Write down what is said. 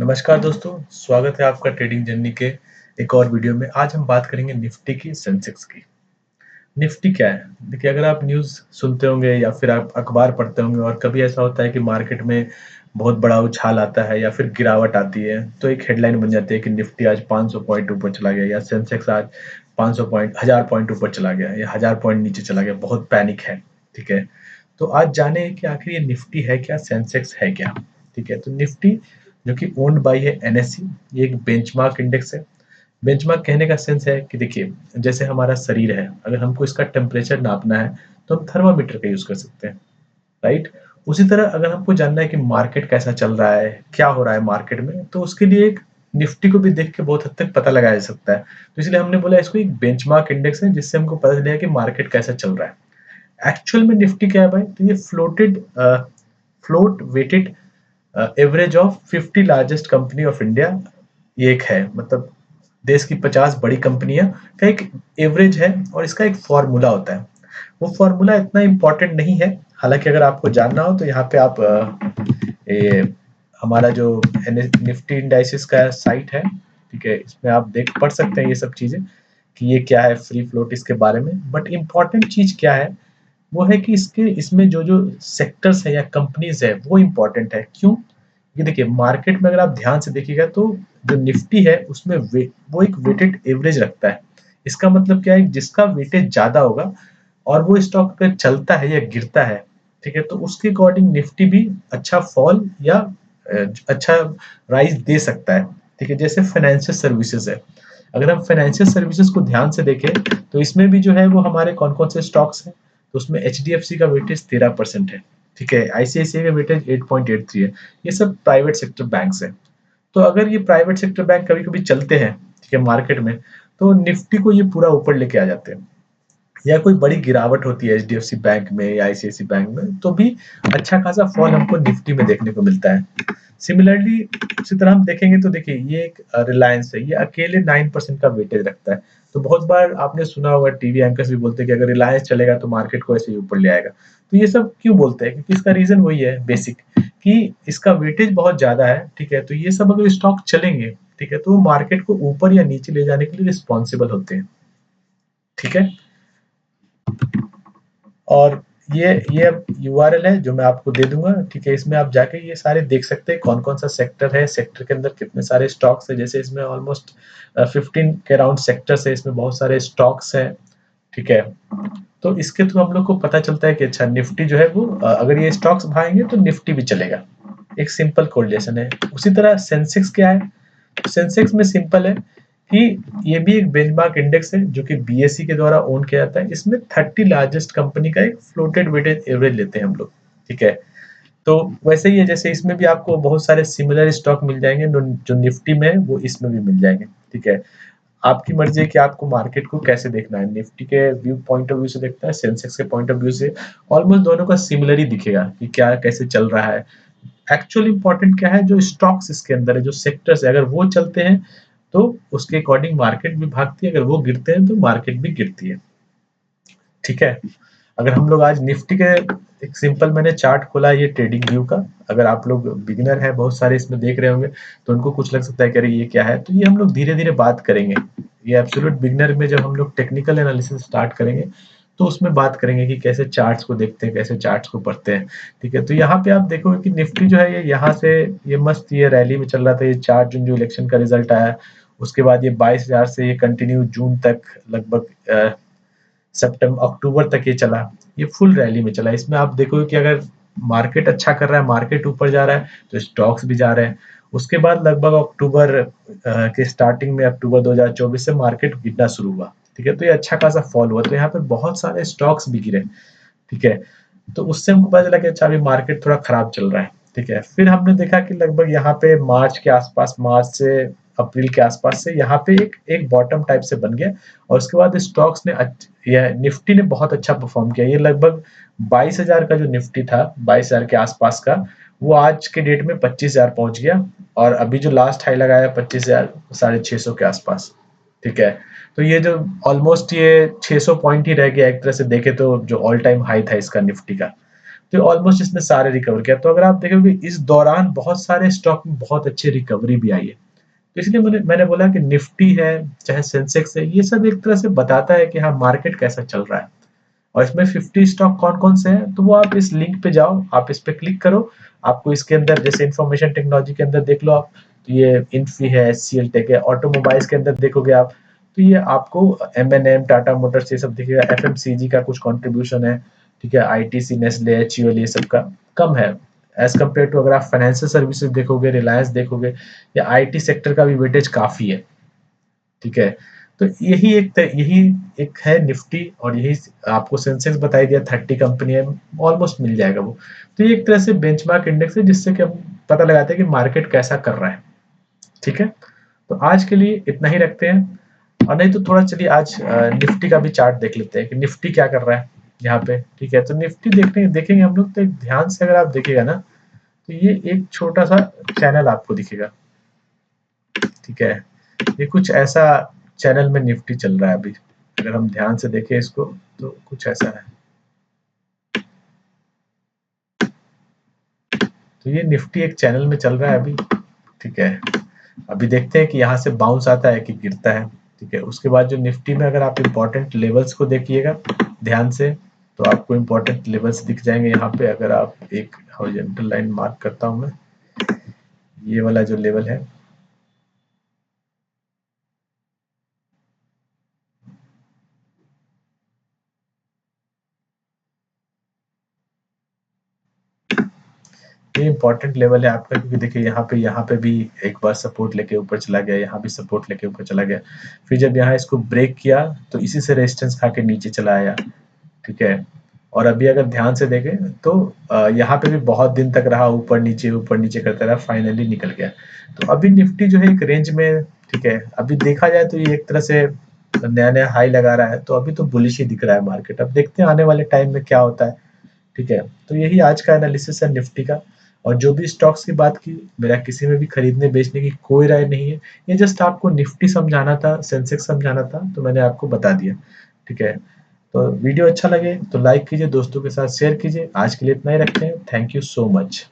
नमस्कार दोस्तों, स्वागत है आपका ट्रेडिंग जर्नी के एक और वीडियो में। आज हम बात करेंगे निफ्टी की, सेंसेक्स की। निफ्टी क्या है? देखिए, अगर आप न्यूज़ सुनते होंगे या फिर आप अखबार पढ़ते होंगे और कभी ऐसा होता है कि मार्केट में बहुत बड़ा उछाल आता है या फिर गिरावट आती है, तो एक हेडलाइन बन जाती है कि निफ्टी आज 500 पॉइंट ऊपर चला गया या सेंसेक्स आज 500 पॉइंट 1000 पॉइंट ऊपर चला गया या 1000 पॉइंट नीचे चला गया, बहुत पैनिक है। ठीक है? तो आज जाने कि आखिर ये निफ्टी है क्या, सेंसेक्स है क्या? ठीक है? तो निफ्टी जो कि ओन्ड बाय है एनएसई, ये एक बेंचमार्क इंडेक्स है। बेंचमार्क कहने का सेंस है कि देखिए, जैसे हमारा शरीर है, अगर हमको इसका टेम्परेचर नापना है तो हम थर्मामीटर का यूज कर सकते हैं, राइट? उसी तरह अगर हमको जानना है कि मार्केट कैसा चल रहा है, क्या हो रहा है मार्केट में, तो उसके लिए एक निफ्टी को भी देख के बहुत हद तक पता लगाया जा सकता है। तो इसलिए हमने बोला इसको एक बेंचमार्क इंडेक्स है, जिससे हमको पता चलेगा कि मार्केट कैसा चल रहा है। एक्चुअल में निफ्टी क्या है भाई? तो ये float weighted average of 50 largest company of India, ये एक है, मतलब देश की 50 बड़ी कंपनियां का एक एवरेज है और इसका एक फॉर्मूला होता है। वो फॉर्मूला इतना इंपॉर्टेंट नहीं है, हालांकि अगर आपको जानना हो तो यहाँ पे आप ये हमारा जो निफ्टी इंडाइसिस का साइट है, ठीक है, इसमें आप देख पढ़ सकते हैं ये सब चीजें कि ये क्या है, फ्री फ्लोट इसके बारे में। बट इम्पॉर्टेंट चीज क्या है, वो है कि इसके इसमें जो जो सेक्टर्स है या कंपनीज है वो इम्पोर्टेंट है। क्यों? ये देखिए, मार्केट में अगर आप ध्यान से देखिएगा तो जो निफ्टी है उसमें वो एक वेटेड एवरेज रखता है। इसका मतलब क्या है? जिसका वेटेज ज्यादा होगा और वो स्टॉक अगर चलता है या गिरता है, ठीक है, तो उसके अकॉर्डिंग निफ्टी भी अच्छा फॉल या अच्छा राइज दे सकता है। ठीक है, जैसे फाइनेंशियल सर्विसेज है। अगर हम फाइनेंशियल सर्विसेज को ध्यान से देखें तो इसमें भी जो है वो हमारे कौन कौन से स्टॉक्स हैं, तो उसमें एचडीएफसी का वेटेज 13% है। ठीक है, आईसीआईसीआई का वेटेज 8.83 है। ये सब प्राइवेट सेक्टर बैंक्स हैं। तो अगर ये प्राइवेट सेक्टर बैंक कभी कभी चलते हैं, ठीक है, मार्केट में, तो निफ्टी को ये पूरा ऊपर लेके आ जाते हैं। या कोई बड़ी गिरावट होती है एचडीएफसी बैंक में या आईसीआईसी बैंक में, तो भी अच्छा खासा फॉल हमको निफ्टी में देखने को मिलता है। सिमिलरली इसी तरह हम देखेंगे तो देखिए, ये एक रिलायंस है, ये अकेले 9% का वेटेज रखता है। तो बहुत बार आपने सुना होगा, टीवी एंकर्स भी बोलते हैं कि अगर रिलायंस चलेगा तो मार्केट को ऐसे ही ऊपर ले आएगा। तो ये सब क्यों बोलते हैं? क्योंकि इसका रीजन वही है बेसिक, कि इसका वेटेज बहुत ज्यादा है। ठीक है, तो ये सब अगर स्टॉक चलेंगे, ठीक है, तो वो मार्केट को ऊपर या नीचे ले जाने के लिए रिस्पॉन्सिबल होते हैं। ठीक है, और ये यूआरएल है जो मैं आपको दे दूंगा। ठीक है, इसमें आप जाके ये सारे देख सकते हैं कौन कौन सा सेक्टर है, सेक्टर के अंदर कितने सारे स्टॉक्स है। जैसे इसमें ऑलमोस्ट 15 के अराउंड सेक्टर्स है, इसमें बहुत सारे स्टॉक्स हैं। ठीक है, तो इसके थ्रू हम लोग को पता चलता है कि अच्छा, निफ्टी जो है वो अगर ये स्टॉक्स भाएंगे तो निफ्टी भी चलेगा। एक सिंपल कोरिलेशन है। उसी तरह सेंसेक्स क्या है? सेंसेक्स में सिंपल है कि ये भी एक बेंचमार्क इंडेक्स है जो कि बीएसई के द्वारा ओन किया जाता है। इसमें 30 लार्जेस्ट कंपनी का एक फ्लोटेड वेटेड एवरेज लेते हैं हम लोग। ठीक है, तो वैसे ही है, जैसे इसमें भी आपको बहुत सारे सिमिलर स्टॉक मिल जाएंगे जो निफ्टी में है वो इसमें भी मिल जाएंगे। ठीक है, आपकी मर्जी है कि आपको मार्केट को कैसे देखना है, निफ्टी के व्यू पॉइंट ऑफ व्यू से देखना है, सेंसेक्स के पॉइंट ऑफ व्यू से। ऑलमोस्ट दोनों का सिमिलर ही दिखेगा कि क्या कैसे चल रहा है। एक्चुअली इंपॉर्टेंट क्या है? जो स्टॉक्स इसके अंदर है, जो सेक्टर्स है, अगर वो चलते हैं तो उसके अकॉर्डिंग मार्केट भी भागती है, अगर वो गिरते हैं तो मार्केट भी गिरती है। ठीक है, अगर हम लोग आज निफ्टी के एक सिंपल मैंने चार्ट खोला है ये ट्रेडिंग व्यू का। अगर आप लोग बिगिनर हैं, बहुत सारे इसमें देख रहे होंगे, तो उनको कुछ लग सकता है कि अरे ये क्या है, तो ये हम लोग धीरे धीरे बात करेंगे। ये एब्सोल्यूट बिगिनर में जब हम लोग टेक्निकल एनालिसिस स्टार्ट करेंगे तो उसमें बात करेंगे कि कैसे चार्ट्स को देखते हैं, कैसे चार्ट्स को पढ़ते हैं। ठीक है, तो यहाँ पे आप देखोगे कि निफ्टी जो है ये यहाँ से ये मस्त ये रैली में चल रहा था। ये 4 जून जो इलेक्शन का रिजल्ट आया, उसके बाद ये 22,000 से ये कंटिन्यू जून तक लगभग सितंबर अक्टूबर तक ये चला। ये फुल रैली में चला। इसमें आप देखोगे कि अगर मार्केट अच्छा कर रहा है, मार्केट ऊपर जा रहा है, तो स्टॉक्स भी जा रहे हैं। उसके बाद लगभग अक्टूबर के स्टार्टिंग में, अक्टूबर 2024 से मार्केट गिरना शुरू हुआ। ठीक है, तो ये अच्छा खासा फॉल हुआ, तो यहाँ पे बहुत सारे स्टॉक्स भी गिरे। ठीक है, तो उससे हमको पता चला कि अच्छा, अभी मार्केट थोड़ा खराब चल रहा है। ठीक है, फिर हमने देखा कि लगभग यहाँ पे मार्च के आसपास, मार्च से अप्रैल के आसपास से यहाँ पे एक एक बॉटम टाइप से बन गया। और उसके बाद स्टॉक्स ने या निफ्टी ने बहुत अच्छा परफॉर्म किया। ये लगभग 22,000 का जो निफ्टी था, 22,000 के आसपास का, वो आज के डेट में 25,000 पहुंच गया। और अभी जो लास्ट हाई लगाया 25,000 650 के आसपास। ठीक है, तो ये जो ऑलमोस्ट ये 600 पॉइंट ही रह गया एक तरह से देखे तो, जो ऑल टाइम हाई था इसका निफ्टी का। तो ऑलमोस्ट इसने सारे रिकवर किया। तो अगर आप देखोगे इस दौरान बहुत सारे स्टॉक में बहुत अच्छी रिकवरी भी आई है। तो इसलिए मैंने बोला कि निफ्टी है, चाहे सेंसेक्स है, ये सब एक तरह से बताता है कि हाँ मार्केट कैसा चल रहा है। और इसमें 50 स्टॉक कौन-कौन से हैं, तो वो आप इस लिंक पे जाओ, आप इस पे क्लिक करो, आपको इसके अंदर जैसे इंफॉर्मेशन टेक्नोलॉजी के अंदर देख लो आप, तो ये इन्फी है, एचसीएल टेक है, ऑटोमोबाइल्स के अंदर देखोगे आप, तो ये आपको एम-एन-एम, टाटा मोटर्स ये सब दिखेगा, एफएमसीजी का कुछ कंट्रीब्यूशन है, ठीक है, आईटीसी, नेस्ले, एचयूएल ये सब का कम है एज कम्पेयर टू। अगर आप फाइनेंशियल सर्विसेज देखोगे, रिलायंस देखोगे, या आईटी सेक्टर का भी वेटेज काफी है, ठीक है। तो यही एक है निफ्टी, और यही आपको सेंसेक्स बताई दिया 30 कंपनी है, ऑलमोस्ट मिल जाएगा वो। तो ये एक तरह से बेंचमार्क इंडेक्स है जिससे कि हम पता लगाते हैं कि मार्केट कैसा कर रहा है, ठीक है। तो आज के लिए इतना ही रखते हैं, और नहीं तो थोड़ा चलिए आज निफ्टी का भी चार्ट देख लेते हैं कि निफ्टी क्या कर रहा है यहाँ पे, ठीक है। तो निफ्टी देखेंगे हम लोग, तो एक ध्यान से अगर आप देखिएगा ना, तो ये एक छोटा सा चैनल आपको दिखेगा, ठीक है। ये कुछ ऐसा चैनल में निफ्टी चल रहा है अभी, अगर हम ध्यान से देखें इसको, तो कुछ ऐसा है। तो ये निफ्टी एक चैनल में चल रहा है अभी, ठीक है। अभी देखते हैं कि यहाँ से बाउंस आता है कि गिरता है, ठीक है। उसके बाद जो निफ्टी में अगर आप इम्पोर्टेंट लेवल्स को देखिएगा ध्यान से, तो आपको इम्पोर्टेंट लेवल्स दिख जाएंगे यहाँ पे। अगर आप एक हॉरिजॉन्टल लाइन मार्क करता हूँ मैं, ये वाला जो लेवल है, ये इम्पोर्टेंट लेवल है आपका, क्योंकि देखिए यहाँ पे भी एक बार सपोर्ट लेके ऊपर चला गया, यहाँ भी सपोर्ट लेके ऊपर चला गया, फिर जब यहाँ इसको ब्रेक किया तो इसी से रेजिस्टेंस खा के नीचे चला आया, ठीक है। और अभी अगर ध्यान से देखें तो यहाँ पे भी बहुत दिन तक रहा, ऊपर नीचे करता रहा, फाइनली निकल गया। तो अभी निफ्टी जो है एक रेंज में, ठीक है। अभी देखा जाए तो ये एक तरह से नया नया हाई लगा रहा है, तो अभी तो बुलिश ही दिख रहा है मार्केट। अब देखते हैं आने वाले टाइम में क्या होता है, ठीक है। तो यही आज का एनालिसिस है निफ्टी का। और जो भी स्टॉक्स की बात की, मेरा किसी में भी खरीदने बेचने की कोई राय नहीं है, ये जस्ट आपको निफ्टी समझाना था, सेंसेक्स समझाना था, तो मैंने आपको बता दिया, ठीक है। तो वीडियो अच्छा लगे तो लाइक कीजिए, दोस्तों के साथ शेयर कीजिए। आज के लिए इतना ही रखते हैं। Thank you so much.